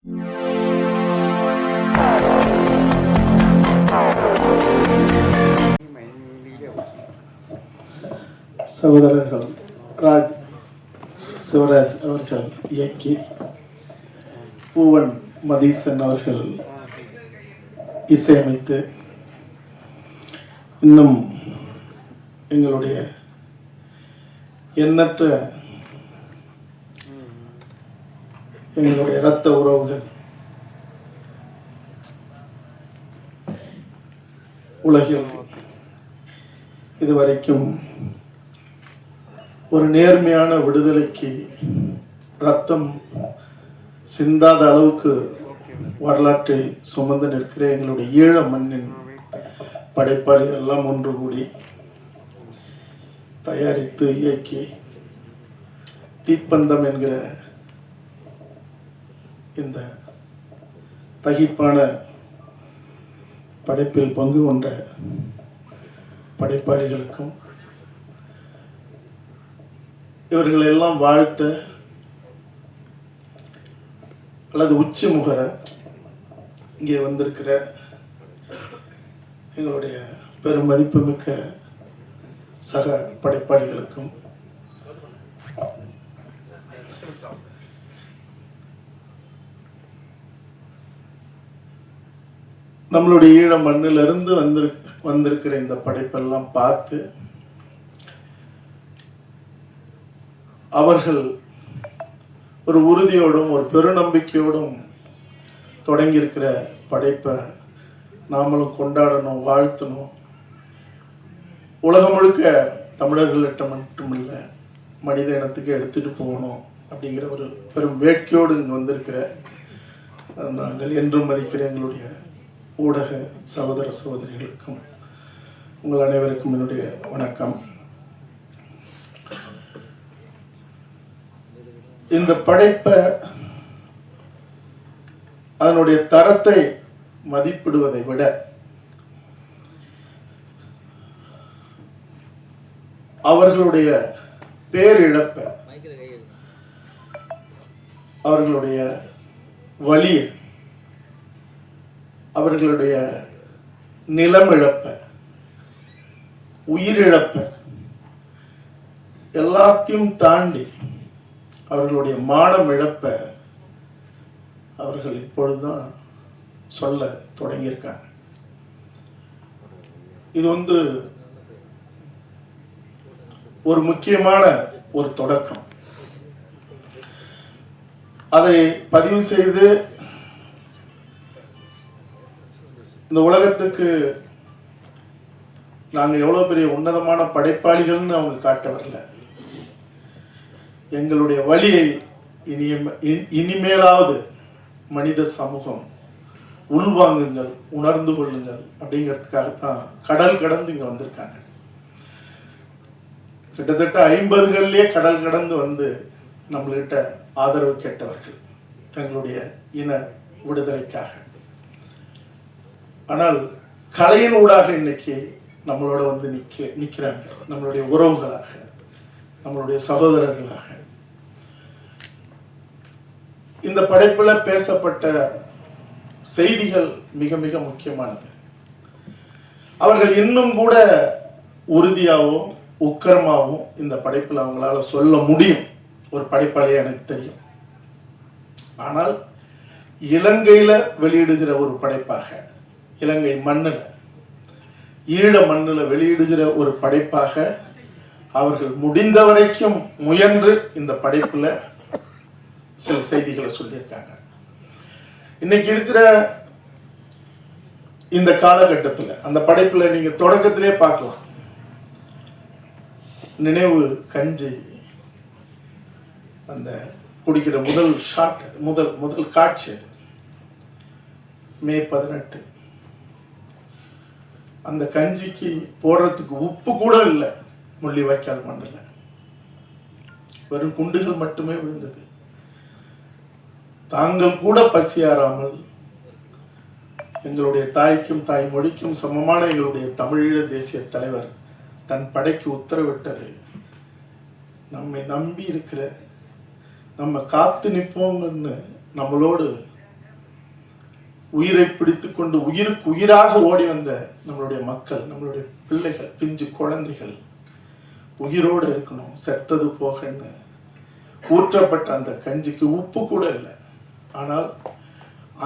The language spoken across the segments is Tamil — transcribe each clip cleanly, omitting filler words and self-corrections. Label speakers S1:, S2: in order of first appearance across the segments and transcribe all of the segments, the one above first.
S1: சகோதரர்கள் சிவராஜ் அவர்கள் இயக்கி பூவன் மதீசன் அவர்கள் இசையமைத்து இன்னும் எங்களுடைய எண்ணற்ற எங்களுடைய இரத்த உறவுகள் உலகில் இதுவரைக்கும் ஒரு நேர்மையான விடுதலைக்கு ரத்தம் சிந்தாத அளவுக்கு வரலாற்றை சுமந்து நிற்கிற எங்களுடைய ஈழ மண்ணின் படைப்பாளிகள் எல்லாம் ஒன்று கூடி தயாரித்து இயக்கி தீப்பந்தம் என்கிற இந்த தகிப்பான படைப்பில் பங்கு கொண்ட படைப்பாளிகளுக்கும் இவர்கள் எல்லாம் வாழ்த்த அல்லது உச்சி முகர இங்கே வந்திருக்கிற எங்களுடைய பெரும் மதிப்புமிக்க சக படைப்பாளிகளுக்கும் நம்மளுடைய ஈழ மண்ணிலிருந்து வந்திருக்கிற இந்த படைப்பெல்லாம் பார்த்து அவர்கள் ஒரு உறுதியோடும் ஒரு பெருநம்பிக்கையோடும் தொடங்கியிருக்கிற படைப்பை நாமளும் கொண்டாடணும், வாழ்த்தணும். உலகம் முழுக்க தமிழர்கள்கிட்ட மட்டுமில்லை, மனித இனத்துக்கு எடுத்துட்டு போகணும் அப்படிங்கிற ஒரு பெரும் வேட்கையோடு இங்கே வந்திருக்கிற நாங்கள் என்றும் மதிக்கிற எங்களுடைய ஊடக சகோதர சகோதரிகளுக்கும் உங்கள் அனைவருக்கும் என்னுடைய வணக்கம். இந்த படைப்பை அதனுடைய தரத்தை மதிப்பிடுவதை விட அவர்களுடைய பேரிழப்பை, அவர்களுடைய வலிய, அவர்களுடைய நிலமிழப்பை, உயிரிழப்பை எல்லாத்தையும் தாண்டி அவர்களுடைய மானம் இழப்பை அவர்கள் இப்பொழுதுதான் சொல்ல தொடங்கியிருக்காங்க. இது ஒரு முக்கியமான ஒரு தொடக்கம். அதை பதிவு செய்து இந்த உலகத்துக்கு நாங்கள் எவ்வளவு பெரிய உன்னதமான படைப்பாளிகள்னு அவங்க காட்ட வரல. எங்களுடைய வலியை இனிமேலாவது மனித சமூகம் உள்வாங்குங்கள், உணர்ந்து கொள்ளுங்கள் அப்படிங்கிறதுக்காகத்தான் கடல் கடந்து இங்க வந்திருக்காங்க. கிட்டத்தட்ட 50களிலே கடல் கடந்து வந்து நம்மள்கிட்ட ஆதரவு கேட்டவர்கள் தங்களுடைய இன விடுதலைக்காக. ஆனால் கலையின் ஊடாக இன்னைக்கு நம்மளோட வந்து நிற்கிறாங்க, நம்மளுடைய உறவுகளாக, நம்மளுடைய சகோதரர்களாக. இந்த படைப்பில் பேசப்பட்ட செய்திகள் மிக மிக முக்கியமானது. அவர்கள் இன்னும் கூட உறுதியாகவும் உக்கரமாகவும் இந்த படைப்பில் அவங்களால சொல்ல முடியும். ஒரு படைப்பாளியா எனக்கு தெரியும். ஆனால் இலங்கையில வெளியிடுகிற ஒரு படைப்பாக, இலங்கை மண்ணில், ஈழ மண்ணில் வெளியிடுகிற ஒரு படைப்பாக அவர்கள் முடிந்த வரைக்கும் முயன்று இந்த படைப்புல சில செய்திகளை சொல்லியிருக்காங்க. இன்னைக்கு இருக்கிற இந்த காலகட்டத்தில் அந்த படைப்புல நீங்க தொடக்கத்திலே பார்க்கலாம். நினைவு கஞ்சி அந்த குடிக்கிற முதல் ஷாட், முதல் காட்சி மே 18. அந்த கஞ்சிக்கு போடுறதுக்கு உப்பு கூட இல்லை. முள்ளிவாய்க்கால் மண்ணில் வெறும் குண்டுகள் மட்டுமே விழுந்தது. தாங்கள் கூட பசியாராமல் எங்களுடைய தாய்க்கும் தாய் மொழிக்கும் சமமான எங்களுடைய தமிழீழ தேசிய தலைவர் தன் படைக்கு உத்தரவிட்டது. நம்மை நம்பி இருக்கிற, நம்ம காத்து நிற்போங்கன்னு நம்மளோடு உயிரை பிடித்து கொண்டு உயிருக்கு உயிராக ஓடி வந்த நம்மளுடைய மக்கள், நம்மளுடைய பிள்ளைகள், பிஞ்சு குழந்தைகள் உயிரோடு இருக்கணும். செத்தது போகன்னு ஊற்றப்பட்ட அந்த கஞ்சிக்கு உப்பு கூட இல்லை. ஆனால்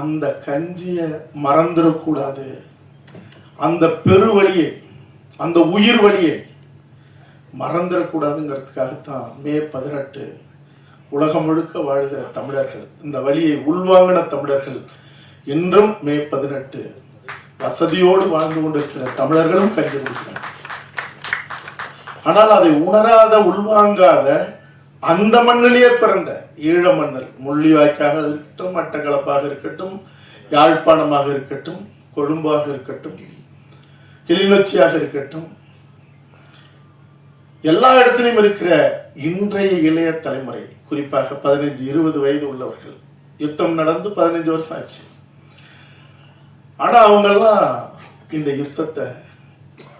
S1: அந்த கஞ்சியை மறந்துடக்கூடாது. அந்த பெருவழியை, அந்த உயிர் வழியை மறந்துடக்கூடாதுங்கிறதுக்காகத்தான் மே 18 உலகம் முழுக்க வாழ்கிற தமிழர்கள், இந்த வழியை உள்வாங்கின தமிழர்கள் இன்றும் மே 18 வசதியோடு வாழ்ந்து கொண்டிருக்கிற தமிழர்களும் கஞ்சி குடிக்கிறார். ஆனால் அதை உணராத, உள்வாங்காத, அந்த மண்ணிலேயே பிறந்த ஈழ மன்னர், முள்ளிவாய்க்காக இருக்கட்டும், மட்டக்களப்பாக இருக்கட்டும், யாழ்ப்பாணமாக இருக்கட்டும், கொழும்பாக இருக்கட்டும், கிளிநொச்சியாக இருக்கட்டும், எல்லா இடத்திலும் இருக்கிற இன்றைய இளைய தலைமுறை, குறிப்பாக 15-20 வயது உள்ளவர்கள், யுத்தம் நடந்து 15 வருஷம் ஆச்சு. ஆனா அவங்கெல்லாம் இந்த யுத்தத்தை,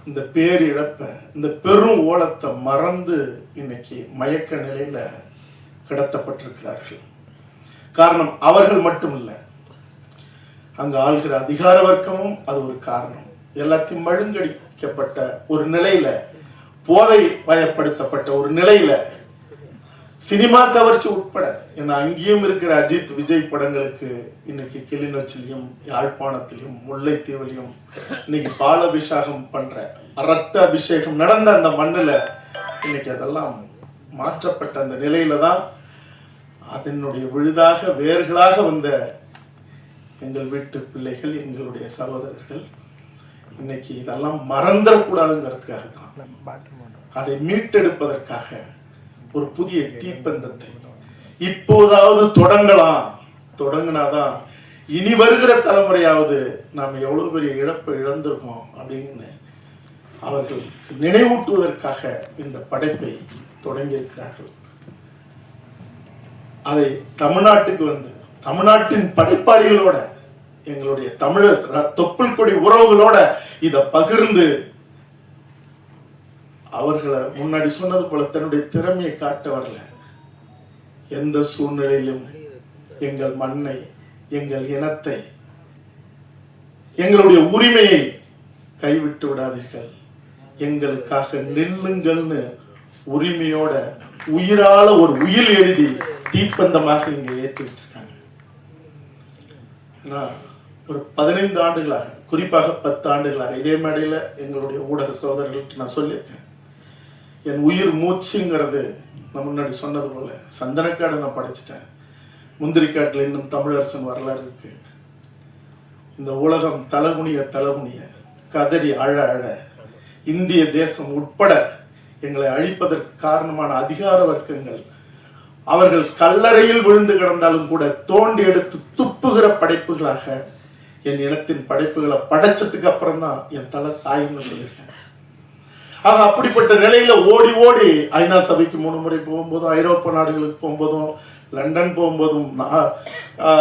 S1: இந்த பேரிழப்பை, இந்த பெரும் ஓலத்தை மறந்து இன்னைக்கு மயக்க நிலையில கிடத்தப்பட்டிருக்கிறார்கள். காரணம் அவர்கள் மட்டும் இல்லை, அங்க ஆள்கிற அதிகார வர்க்கமும் அது ஒரு காரணம். எல்லாத்தையும் மழுங்கடிக்கப்பட்ட ஒரு நிலையில, போதை வயப்படுத்தப்பட்ட ஒரு நிலையில, சினிமா கவர்ச்சி உட்பட, ஏன்னா அங்கேயும் இருக்கிற அஜித், விஜய் படங்களுக்கு இன்னைக்கு கிளிநொச்சிலையும் யாழ்ப்பாணத்திலையும் முல்லைத்தீவிலையும் இன்னைக்கு பால் அபிஷேகம் பண்ற, ரத்த அபிஷேகம் நடந்த அந்த மண்ணுல இன்னைக்கு அதெல்லாம் மாற்றப்பட்ட அந்த நிலையில தான் அதனுடைய விழுதாக, வேர்களாக வந்த எங்கள் வீட்டு பிள்ளைகள், எங்களுடைய சகோதரர்கள் இன்னைக்கு இதெல்லாம் மறந்துடக்கூடாதுங்கிறதுக்காக தான், அதை மீட்டெடுப்பதற்காக ஒரு புதிய தீப்பந்தத்தை இப்போதாவது தொடங்கலாம். தொடங்கினாதான் இனி வருகிற தலைமுறையாவது நாம் எவ்வளவு பெரிய இழப்பை இழந்திருக்கோம் அப்படின்னு அவர்கள் நினைவூட்டுவதற்காக இந்த படைப்பை தொடங்கியிருக்கிறார்கள். அதை தமிழ்நாட்டுக்கு வந்து தமிழ்நாட்டின் படைப்பாளிகளோட, எங்களுடைய தமிழர் தொப்புள் கொடி உறவுகளோட இதை பகிர்ந்து அவர்களை முன்னாடி சொன்னது போல தன்னுடைய திறமையை காட்ட வரல. எந்த சூழ்நிலையிலும் எங்கள் மண்ணை, எங்கள் இனத்தை, எங்களுடைய உரிமையை கைவிட்டு விடாதீர்கள், எங்களுக்காக நில்லுங்கள்னு உரிமையோட உயிரால ஒரு உயிர் எழுதி தீப்பந்தமாக இங்க ஏற்றி வச்சிருக்காங்க. ஒரு 15 ஆண்டுகளாக, குறிப்பாக 10 ஆண்டுகளாக இதே மேடையில எங்களுடைய ஊடக சகோதரர்களுக்கு நான் சொல்லியிருக்கேன், என் உயிர் மூச்சுங்கிறது நான் முன்னாடி சொன்னது போல சந்தனக்காடை நான் படைச்சிட்டேன். முந்திரிக்காட்டில் இன்னும் தமிழரசன் வரலாறு இருக்கு. இந்த உலகம் தலகுனிய தலகுனிய கதறி அழ அழ இந்திய தேசம் உட்பட எங்களை அழிப்பதற்கு காரணமான அதிகார வர்க்கங்கள் அவர்கள் கல்லறையில் விழுந்து கிடந்தாலும் கூட தோண்டி எடுத்து துப்புகிற படைப்புகளாக என் இனத்தின் படைப்புகளை படைச்சதுக்கு அப்புறம் தான் என் தலை சாயும்னு சொல்லியிருக்கேன். ஆக அப்படிப்பட்ட நிலையில ஓடி ஓடி ஐநா சபைக்கு 3 முறை போகும்போதும், ஐரோப்பா நாடுகளுக்கு போகும்போதும், லண்டன் போகும்போதும்,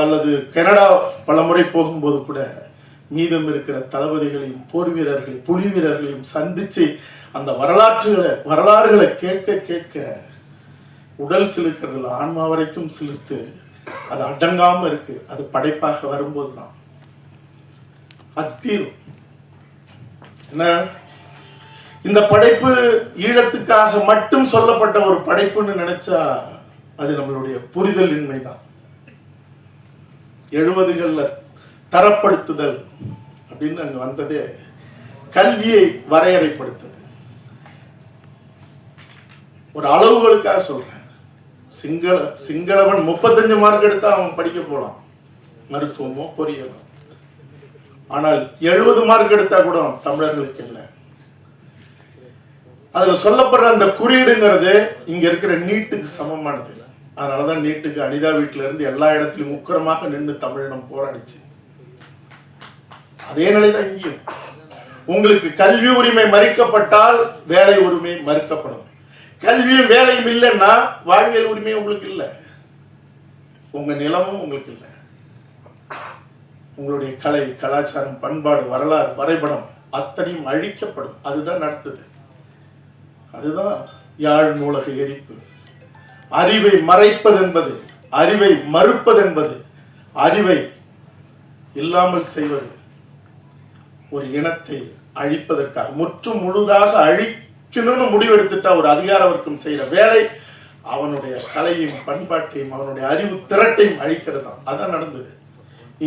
S1: அல்லது கனடா பல முறை போகும்போது கூட மீதம் இருக்கிற தளபதிகளையும் போர் வீரர்களையும் புலி வீரர்களையும் சந்திச்சு அந்த வரலாறுகளை கேட்க கேட்க உடல் சிலுக்கிறதுல ஆன்மா வரைக்கும் சிலுத்து அது அடங்காம இருக்கு. அது படைப்பாக வரும்போதுதான் அது தீரும். என்ன, இந்த படைப்பு ஈழத்துக்காக மட்டும் சொல்லப்பட்ட ஒரு படைப்புன்னு நினைச்சா அது நம்மளுடைய புரிதல் இன்மைதான். 70களில் தரப்படுத்துதல் அப்படின்னு அங்க வந்ததே கல்வியை வரையறைப்படுத்துது. ஒரு அளவுகளுக்காக சொல்றேன். சிங்களவன் 35 மார்க் எடுத்தா அவன் படிக்க போலாம், மருத்துவமோ பொறியியலோ. ஆனால் 70 மார்க் எடுத்தா கூட தமிழர்களுக்கு இல்லை. அதுல சொல்லப்படுற அந்த குறியீடுங்கிறது இங்க இருக்கிற நீட்டுக்கு சமமானது. அதனாலதான் நீட்டுக்கு அனிதா வீட்டுல இருந்து எல்லா இடத்திலும் உக்கிரமாக நின்று தமிழினம் போராடிச்சு. அதே நிலைதான் இங்கேயும். உங்களுக்கு கல்வி உரிமை மறுக்கப்பட்டால் வேலை உரிமை மறுக்கப்படும். கல்வியும் வேலையும் இல்லைன்னா வாழ்வியல் உரிமை உங்களுக்கு இல்லை, உங்க நிலமும் உங்களுக்கு இல்லை. உங்களுடைய கலை, கலாச்சாரம், பண்பாடு, வரலாறு, வரைபடம் அத்தனையும் அழிக்கப்படும். அதுதான் நடத்துது. அதுதான் யாழ் நூலக எரிப்பு. அறிவை மறைப்பது என்பது, அறிவை மறுப்பது என்பது, அறிவை இல்லாமல் செய்வது ஒரு இனத்தை அழிப்பதற்காக, முற்றும் முழுதாக அழிக்கணும்னு முடிவெடுத்துட்டா ஒரு அதிகார வர்க்கம் செய்யற வேலை அவனுடைய கலையும் பண்பாட்டையும் அவனுடைய அறிவு திரட்டையும் அழிக்கிறது தான். அதான் நடந்தது,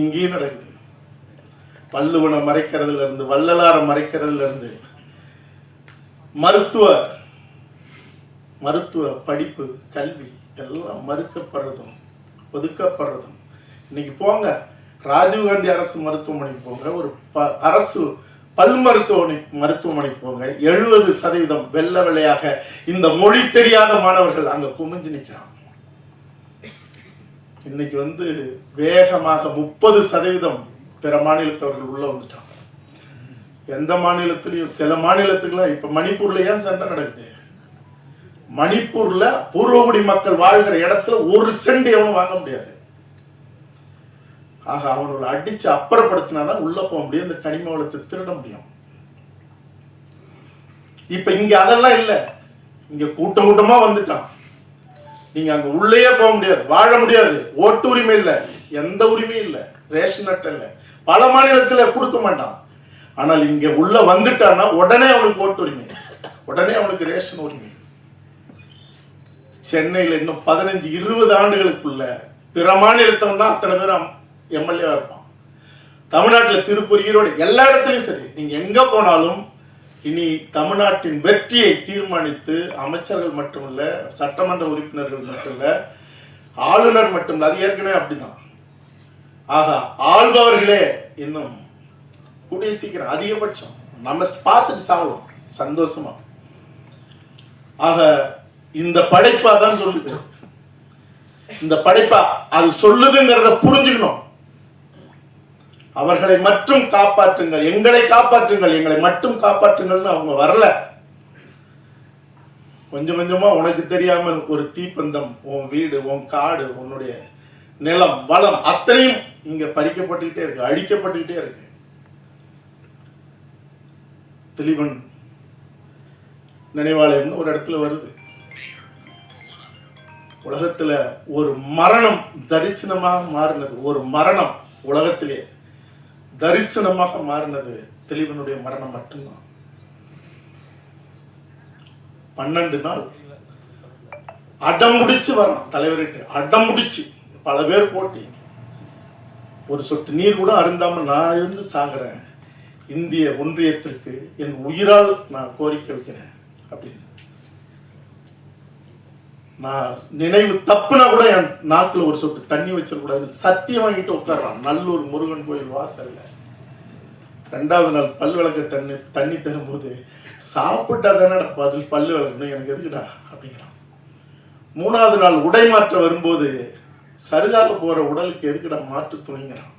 S1: இங்கேயும் நடக்குது. வள்ளுவனை மறைக்கிறதுல இருந்து, வள்ளலார மறைக்கிறதுல இருந்து, மருத்துவ படிப்பு கல்வி எல்லாம் மறுக்கப்படுறதும் ஒதுக்கப்படுறதும். இன்னைக்கு போங்க, ராஜீவ்காந்தி அரசு மருத்துவமனைக்கு போங்க, ஒரு அரசு பல் மருத்துவமனைக்கு போங்க, 70% வெள்ள வெள்ளையாக இந்த மொழி தெரியாத மாணவர்கள் அங்க குமிஞ்சு நிற்கிறான். இன்னைக்கு வேகமாக 30% பிற மாநிலத்தவர்கள் உள்ள வந்துட்டாங்க. எந்த மாநிலத்திலையும், சில மாநிலத்துக்குலாம் இப்ப மணிப்பூர்ல ஏன் சண்டை நடக்குது? மணிப்பூர்ல பூர்வகுடி மக்கள் வாழ்கிற இடத்துல 1 சென்ட் எவனும் வாங்க முடியாது. ஆக அவனோட அடிச்சு அப்புறப்படுத்தினாதான் உள்ள போக முடியும், இந்த கனிம வளத்தை திருட முடியும். இப்ப இங்க அதெல்லாம் இல்ல, இங்க கூட்டம் கூட்டமா வந்துட்டான். நீங்க அங்க உள்ளேயே போக முடியாது, வாழ முடியாது, ஓட்டு உரிமை இல்லை, எந்த உரிமையும் இல்லை, ரேஷன் அட்டை இல்லை, பல மாநிலத்துல கொடுக்க மாட்டான். ஆனால் இங்க உள்ள வந்துட்டான்னா உடனே அவனுக்கு ஓட்டு உரிமை, உடனே அவனுக்கு ரேஷன் உரிமை. சென்னையில் இன்னும் 15-20 ஆண்டுகளுக்குள்ள பிற மாநிலத்தவன் தான் அத்தனை பேர் எம்எல்ஏவா இருப்பான். தமிழ்நாட்டில் திருப்பூர், ஈரோடு எல்லா இடத்துலையும் சரி, நீங்க எங்க போனாலும் இனி தமிழ்நாட்டின் வெற்றியை தீர்மானித்து அமைச்சர்கள் மட்டுமல்ல, சட்டமன்ற உறுப்பினர்கள் மட்டுமல்ல, ஆளுநர் மட்டுமல்ல, அது ஏற்கனவே அப்படிதான். ஆக ஆள்பவர்களே இன்னும் கூடிய சீக்கிரம் அதிகபட்சம் நம்ம பார்த்துட்டு சாவோம் சந்தோஷமா. ஆக இந்த படைப்பா தான் சொல்லுது, இந்த படைப்பா அது சொல்லுதுங்கிறத புரிஞ்சுக்கணும். அவர்களை மட்டும் காப்பாற்றுங்கள், எங்களை காப்பாற்றுங்கள், எங்களை மட்டும் காப்பாற்றுங்கள்னு அவங்க வரல. கொஞ்சம் கொஞ்சமா உனக்கு தெரியாம ஒரு தீப்பந்தம், உன் வீடு, உன் காடு, உன்னுடைய நிலம் வளம் அத்தனையும் இங்க பறிக்கப்பட்டுக்கிட்டே இருக்கு, அழிக்கப்பட்டுக்கிட்டே இருக்கு. திலீபன் நினைவாலயம்னு ஒரு இடத்துல வருது. உலகத்துல ஒரு மரணம் தரிசனமாக மாறினது, ஒரு மரணம் உலகத்திலே தரிசனமாக மாறினது திலீபனுடைய மரணம் மட்டும்தான். 12 நாள் அடம் முடிச்சு வரணும் தலைவர்கிட்ட, அடம் முடிச்சு பல பேர் போட்டி, ஒரு சொட்டு நீர் கூட அருந்தாம நான் இருந்து சாகிறேன், இந்திய ஒன்றியத்திற்கு என் உயிரால் நான் கோரிக்கை வைக்கிறேன் அப்படின்னு. நான் நினைவு தப்புனா கூட என் நாக்குல ஒரு சொட்டு தண்ணி வச்சிடக்கூடாது சத்தியம் வாங்கிட்டு உட்கார்றான் நல்லூர் முருகன் கோயில் வாசல்ல. 2வது நாள் பல் விளக்க தண்ணி தரும்போது, சாப்பிட்டா தானே பதில் பல்லு விளக்கணும், எனக்கு எதுக்குடா அப்படிங்கிறான். 3வது நாள் உடை மாற்ற வரும்போது, சருகாக போற உடலுக்கு எதுக்குடா மாற்று துணிங்கிறான்.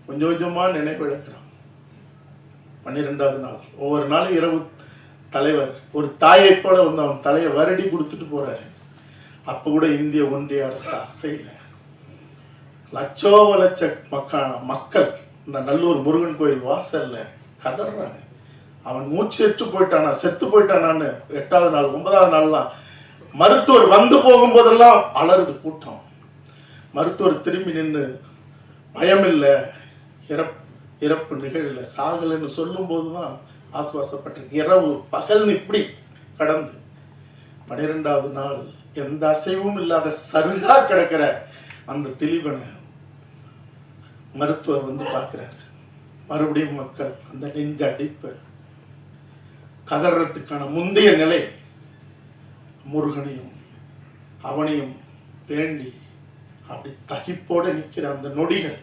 S1: கொஞ்சம் கொஞ்சமா நினைவு இழக்கிறான். 12வது நாள் ஒவ்வொரு நாளும் இரவு தலைவர் ஒரு தாயை போல அவன் தலையை வருடி கொடுத்துட்டு போறாரு. அப்ப கூட இந்திய ஒன்றிய அரசு அசைல. லட்சோப லட்ச மக்கள் இந்த நல்லூர் முருகன் கோயில் வாசல்ல கதறாங்க. அவன் மூச்சு செத்து போயிட்டானான்னு 8வது நாள் 9வது நாள்லாம் மருத்துவர் வந்து போகும்போதெல்லாம் அலறுது கூட்டம். மருத்துவர் திரும்பி நின்று பயமில்லை, இறப்பு நிகழல, சாகலைன்னு சொல்லும் போதுதான் ஆசுவாசப்பட்டிருக்கு. இரவு பகல்னு இப்படி கடந்து 12வது நாள் எந்த அசைவும் இல்லாத சருகா கிடக்கிற அந்த திலீபனை மருத்துவர் வந்து பார்க்கிறார். மறுபடியும் மக்கள் அந்த நெஞ்ச அடிப்பு, கதறதுக்கான முந்தைய நிலை, முருகனையும் அவனையும் வேண்டி அப்படி தகிப்போட நிற்கிற அந்த நொடிகள்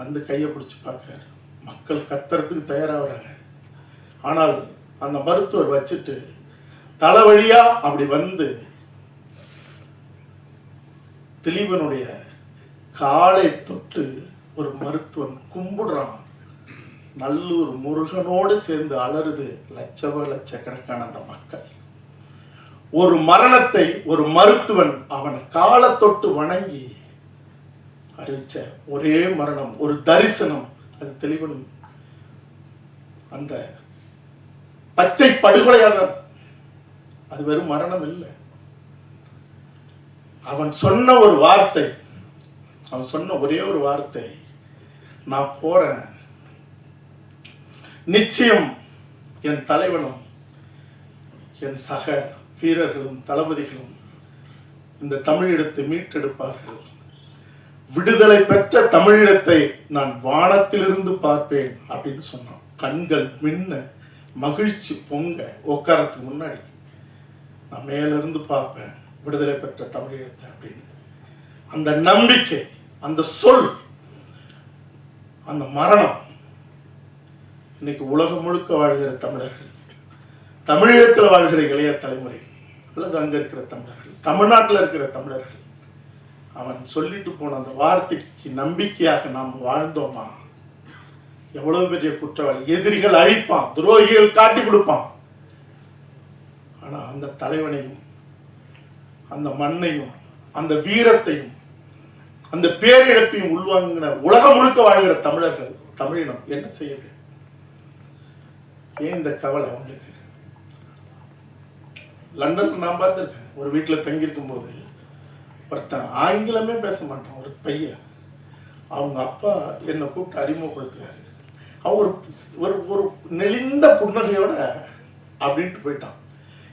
S1: வந்து கையை பிடிச்சு பார்க்கிறார். மக்கள் கத்துறதுக்கு தயாராகிறாங்க. ஆனால் அந்த மருத்துவர் வச்சுட்டு தலை வழியா அப்படி வந்து திலீபனுடைய காலை தொட்டு ஒரு மருத்துவன் கும்பிடுறான். நல்லூர் முருகனோடு சேர்ந்து அலறுது லட்சக்கணக்கான அந்த மக்கள். ஒரு மரணத்தை ஒரு மருத்துவன் அவன் காலை தொட்டு வணங்கி அறிவிச்ச ஒரே மரணம், ஒரு தரிசனம், அது திலீபன் அந்த பச்சை படுகொலையாக. அது வெறும் மரணம் இல்லை. அவன் சொன்ன ஒரு வார்த்தை, அவன் சொன்ன ஒரே ஒரு வார்த்தை, நான் போறேன், நிச்சயம் என் தலைவனும் என் சக வீரர்களும் தளபதிகளும் இந்த தமிழீழத்தை மீட்டெடுப்பார்கள். விடுதலை பெற்ற தமிழீழத்தை நான் வானத்திலிருந்து பார்ப்பேன் அப்படின்னு சொன்னான். கண்கள் மின்ன, மகிழ்ச்சி பொங்க, உட்காரத்துக்கு முன்னாடி நான் மேலிருந்து பார்ப்பேன் விடுதலை பெற்ற தமிழீழத்தை அப்படின்னு. அந்த நம்பிக்கை, அந்த சொல், அந்த மரணம் இன்னைக்கு உலகம் முழுக்க வாழ்கிற தமிழர்கள், தமிழீழத்தில் வாழ்கிற இளைய தலைமுறை அல்லது அங்க இருக்கிற தமிழர்கள், தமிழ்நாட்டில் இருக்கிற தமிழர்கள், அவன் சொல்லிட்டு போன அந்த வார்த்தைக்கு நம்பிக்கையாக நாம் வாழ்ந்தோமா? எவ்வளவு பெரிய குற்றவாளி! எதிரிகள் அழிப்பான், துரோகிகள் காட்டி கொடுப்பான். ஆனா அந்த தலைவனையும், அந்த மண்ணையும், அந்த வீரத்தையும், அந்த பேரிழப்பையும் உள்வாங்கின உலகம் முழுக்க வாழ்கிற தமிழர்கள், தமிழினம் என்ன செய்யுது? ஏன் இந்த கவலை அவங்களுக்கு? லண்டன்ல நான் பார்த்திருக்கேன். ஒரு வீட்டில் தங்கியிருக்கும் போது ஒருத்தன் ஆங்கிலமே பேச மாட்டான், ஒரு பையன். அவங்க அப்பா என்னை கூப்பிட்டு அறிமுகப்படுத்துறாரு. அவன் ஒரு ஒரு நெளிந்த புன்னகையோட அப்படின்ட்டு போயிட்டான்.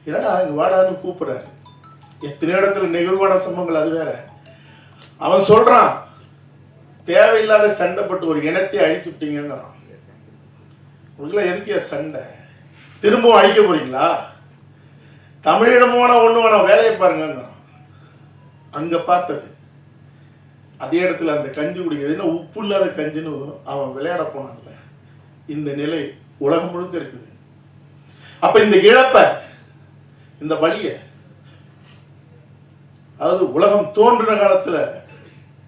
S1: என்னடா இங்க வாடான்னு கூப்பிடுறாரு. எத்தனை இடத்துல நெகிழ்வான சம்பவங்கள், அது வேற. அவன் சொல்றான், தேவையில்லாத சண்டைப்பட்டு ஒரு இனத்தை அழிச்சுட்டீங்கிறான். உங்களுக்குலாம் எதுக்கு சண்டை? திரும்பவும் அழிக்க போறீங்களா? தமிழிடமான ஒண்ணு வேணாம், வேலையை பாருங்க. அங்க பார்த்தது அதே இடத்துல அந்த கஞ்சி குடிக்கிறது என்ன உப்பு இல்லாத கஞ்சின்னு அவன் விளையாட போனான்ல. இந்த நிலை உலகம் முழுக்க இருக்குது. அப்ப இந்த இழப்ப, இந்த வலிய, அதாவது உலகம் தோன்றின காலத்துல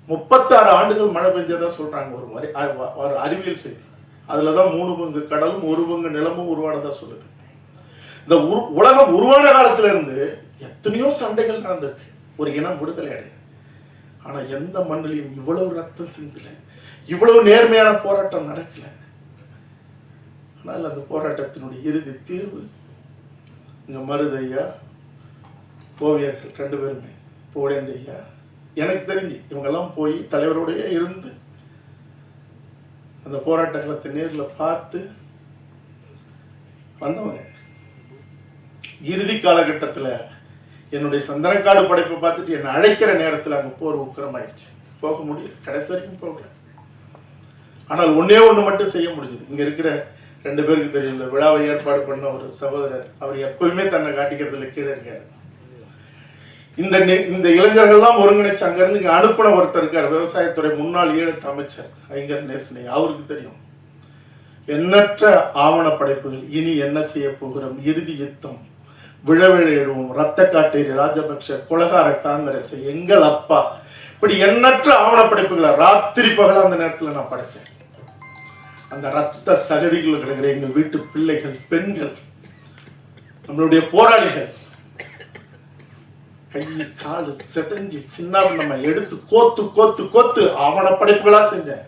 S1: 36 ஆண்டுகள் மழை பெஞ்சதா சொல்றாங்க ஒரு அறிவியல் செய்தி. அதுலதான் 3 பங்கு கடலும் 1 பங்கு நிலமும் உருவானதா சொல்லுது. இந்த உலகம் உருவான காலத்துல இருந்து எத்தனையோ சண்டைகள் நடந்திருக்கு ஒரு இனம் விடுதலை அடைய. ஆனா எந்த மண்ணிலையும் இவ்வளவு ரத்தம் சிந்தல, இவ்வளவு நேர்மையான போராட்டம் நடக்கல. ஆனால் அந்த போராட்டத்தினுடைய இறுதி தீர்வு இங்க மருதையா, ஓவியர்கள் 2 பேருமே, போடேந்தையா, எனக்கு தெரிஞ்சு இவங்கெல்லாம் போய் தலைவரோடைய இருந்து அந்த போராட்ட களத்தை நேரில் பார்த்து வந்தவங்க. இறுதி காலகட்டத்தில் என்னுடைய சந்தனக்காடு படைப்பை பார்த்துட்டு என்னை அழைக்கிற நேரத்தில் அங்கே போர் உக்கிரமாயிடுச்சு. போக முடியல, கடைசி வரைக்கும் போகல. ஆனால் ஒன்னே ஒன்று மட்டும் செய்ய முடிஞ்சது. இங்கே இருக்கிற 2 பேருக்கு தெரியும். இந்த விழாவை ஏற்பாடு பண்ண ஒரு சகோதரர், அவர் எப்பவுமே தன்னை காட்டிக்கிறதுல கீழே இருக்காரு. இந்த இளைஞர்கள்லாம் ஒருங்கிணைச்சு அங்கிருந்து இங்கே அனுப்பின ஒருத்தர் இருக்கார், விவசாயத்துறை முன்னாள் ஈழத்து அமைச்சர் ஐங்கர் நேசனை. அவருக்கு தெரியும் எண்ணற்ற ஆவண படைப்புகள். இனி என்ன செய்ய போகிறோம், இறுதி யுத்தம், விழவிழையிடுவோம், ரத்த காட்டேரி ராஜபக்ஷ, கொலகார காங்கிரஸ், எங்கள் அப்பா, இப்படி எண்ணற்ற ஆவண படைப்புகளை ராத்திரி பகல அந்த நேரத்தில் நான் படைச்சேன். அந்த ரத்த சகதிகள் கிடக்கிற எங்கள் வீட்டு பிள்ளைகள், பெண்கள், நம்மளுடைய போராளிகள் கை காலு செதஞ்சி சின்ன நம்ம எடுத்து கோத்து கோத்து கோத்து ஆவண படைப்புகளா செஞ்சேன்.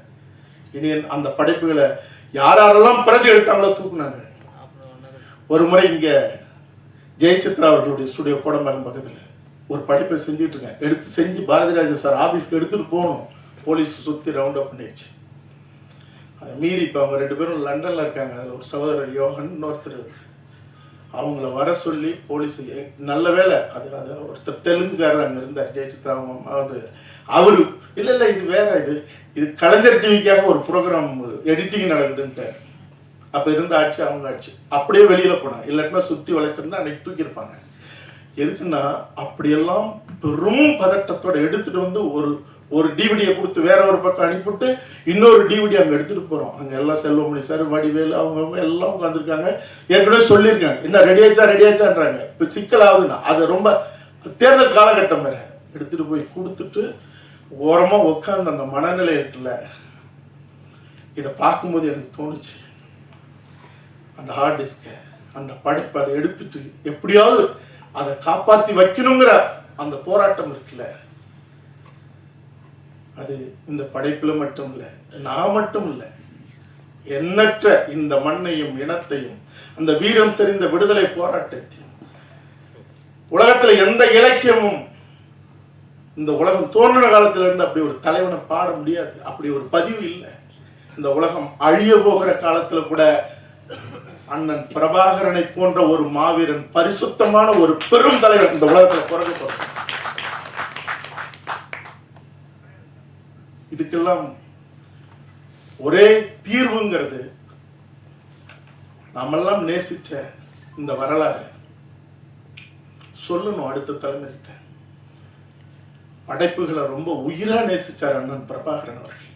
S1: இனி அந்த படைப்புகளை யாரெல்லாம் பிரதி எடுத்தாங்களோ தூக்குனாங்க. ஒரு முறை இங்க ஜெயசித்ரா அவர்களுடைய ஸ்டுடியோ கோடம்பாக்கம் பக்கத்துல ஒரு படைப்பை செஞ்சுட்டு இருக்கேன். எடுத்து செஞ்சு பாரதிராஜா சார் ஆபீஸ்க்கு எடுத்துட்டு போகணும். போலீஸ் சுத்தி ரவுண்ட் அப் பண்ணிடுச்சு. அதை மீறி இப்போ அவங்க 2 பேரும் லண்டன்ல இருக்காங்க. அதில் ஒரு சகோதரர் யோகன், இன்னொருத்தர், அவங்கள வர சொல்லி போலீஸ், நல்ல வேலை அது ஒருத்தர் தெலுங்குக்காரர் அங்கே இருந்தார், ஜெயசித்ரா வந்து அவரு இல்லை இது வேற, இது கலைஞர் டிவிக்காக ஒரு ப்ரோக்ராம் எடிட்டிங் நடக்குதுன்ட்டு. அப்போ இருந்த ஆட்சி அவங்க ஆட்சி. அப்படியே வெளியில போனாங்க, இல்லாட்டினா சுற்றி வளைச்சிருந்தா அன்னைக்கு தூக்கியிருப்பாங்க. எதுக்குன்னா அப்படியெல்லாம் பெரும் பதட்டத்தோட எடுத்துட்டு வந்து ஒரு டிவிடியை கொடுத்து வேற ஒரு பக்கம் அனுப்பிவிட்டு இன்னொரு டிவிடி அங்கே எடுத்துட்டு போகிறோம். அங்கே எல்லாம் செல்வமணி சார், வடிவேலு, அவங்க எல்லாம் உட்காந்துருக்காங்க. ஏற்கனவே சொல்லியிருக்காங்க, என்ன ரெடி ஆச்சான்றாங்க. இப்போ சிக்கல் ஆகுதுன்னா அது ரொம்ப தேர்தல் காலகட்டம் வேற. எடுத்துட்டு போய் கொடுத்துட்டு ஓரமாக உட்காந்து அந்த மனநிலை இருக்குல்ல, இதை பார்க்கும்போது எனக்கு தோணுச்சு, அந்த ஹார்ட் டிஸ்கை, அந்த படைப்பை அதை எடுத்துட்டு எப்படியாவது அதை காப்பாற்றி வைக்கணுங்கிற அந்த போராட்டம் இருக்குல்ல, அது இந்த படைப்புல மட்டும் இல்லை, நான் மட்டும் இல்லை, எண்ணற்ற இந்த மண்ணையும் இனத்தையும் அந்த வீரம் செறிந்த விடுதலை போராட்டத்தையும், உலகத்துல எந்த இலக்கியமும் இந்த உலகம் தோன்றின காலத்துல இருந்து அப்படி ஒரு தலைவனை பாட முடியாது. அப்படி ஒரு பதிவு இல்லை. இந்த உலகம் அழிய போகிற காலத்துல கூட அண்ணன் பிரபாகரனை போன்ற ஒரு மாவீரன், பரிசுத்தமான ஒரு பெரும் தலைவர் இந்த உலகத்துல பிறகு போறார். இதுக்கெல்லாம் ஒரே தீர்வுங்கிறது நாமெல்லாம் நேசிச்ச இந்த வரலாறு சொல்லணும் அடுத்த தலைமுறைகிட்ட. படைப்புகளை ரொம்ப உயிரா நேசிச்சார் அண்ணன் பிரபாகரன் அவர்கள்.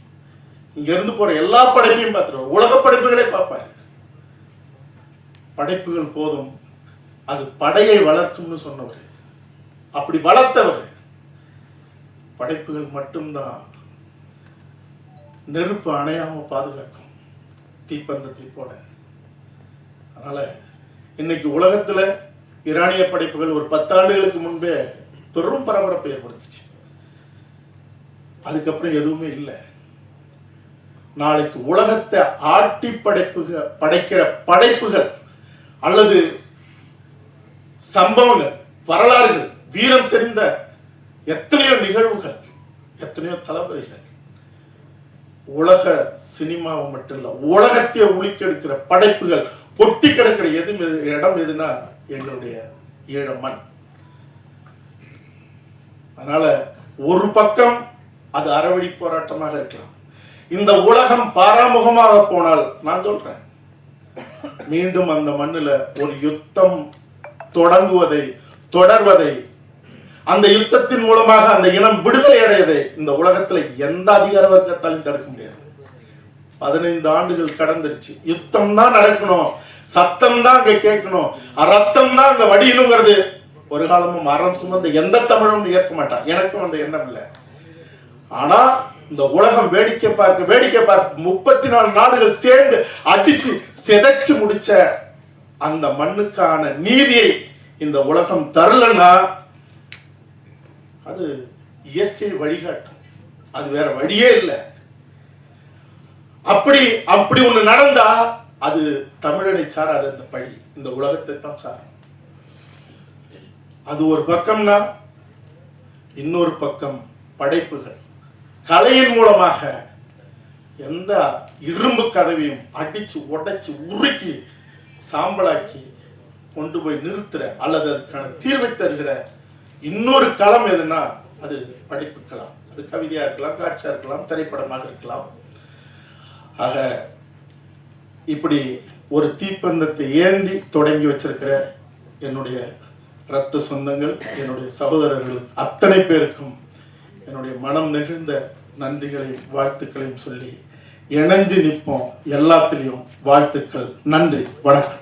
S1: இங்க இருந்து போற எல்லா படைப்பையும் பார்த்துருவார், உலக படைப்புகளே பார்ப்பார். படைப்புகள் போதும், அது படையை வளர்க்கும்னு சொன்னவர், அப்படி வளர்த்தவர். படைப்புகள் மட்டும்தான் நெருப்பு அணையாம பாதுகாக்கும், தீப்பந்தத்தை போட. அதனால இன்னைக்கு உலகத்துல ஈரானிய படைப்புகள் ஒரு 10 ஆண்டுகளுக்கு முன்பே பெரும் பரபரப்பை ஏற்படுத்துச்சு. அதுக்கப்புறம் எதுவுமே இல்லை. நாளைக்கு உலகத்தை ஆட்டி படைக்கிற படைப்புகள் அல்லது சம்பவங்கள், வரலாறுகள், வீரம் செறிந்த எத்தனையோ நிகழ்வுகள், எத்தனையோ தளபதிகள், உலக சினிமாவை மட்டும் இல்ல உலகத்தையே உளிக்கெடுக்கிற படைப்புகள் கொட்டி கிடக்கிற இடம் எதுனா எங்களுடைய ஈழ மண். அதனால ஒரு பக்கம் அது அறவழி போராட்டமாக இருக்கலாம். இந்த உலகம் பாராமுகமாக போனால் நான் சொல்றேன், மீண்டும் அந்த மண்ணில் ஒரு யுத்தம் தொடர்வதை, அந்த யுத்தத்தின் மூலமாக அந்த இனம் விடுதலை அடையதை இந்த உலகத்துல எந்த அதிகார வர்க்கத்தாலும் தடுக்க முடியாது. 15 ஆண்டுகள் கடந்துருச்சு. யுத்தம் தான் நடக்கணும், சத்தம் தான் அங்க கேட்கணும், ரத்தம் தான் அங்க வடியணுங்கிறது ஒரு காலமும் அறம் சுமந்த எந்த தமிழும் ஏற்க மாட்டான். எனக்கும் அந்த எண்ணம் இல்லை. ஆனா இந்த உலகம் வேடிக்கை பார்க்க 34 நாடுகள் சேர்ந்து அடிச்சு சிதைச்சு முடிச்ச அந்த மண்ணுக்கான நீதியை இந்த உலகம் தரலன்னா அது இயற்கை வழிகாட்டும், அது வேற வழியே இல்லை. அப்படி ஒண்ணு நடந்தா அது தமிழனை சாராது, அந்த பழி இந்த உலகத்தை தான் சாரும். அது ஒரு பக்கம்னா இன்னொரு பக்கம் படைப்புகள், கலையின் மூலமாக எந்த இரும்பு கதவையும் அடிச்சு உடைச்சு உருக்கி சாம்பலாக்கி கொண்டு போய் நிறுத்துற அல்லது அதுக்கான தீர்வை தருகிற இன்னொரு களம் எதுனா அது படைப்பு களம். அது கவிதையா இருக்கலாம், காட்சியா இருக்கலாம், திரைப்படமாக இருக்கலாம். ஆக இப்படி ஒரு தீப்பந்தத்தை ஏந்தி தொடங்கி வச்சிருக்கிற என்னுடைய இரத்த சொந்தங்கள், என்னுடைய சகோதரர்கள் அத்தனை பேருக்கும் என்னுடைய மனம் நெகிழ்ந்த நன்றிகளையும் வாழ்த்துக்களையும் சொல்லி இணைஞ்சு நிற்போம். எல்லாத்திலையும் வாழ்த்துக்கள். நன்றி, வணக்கம்.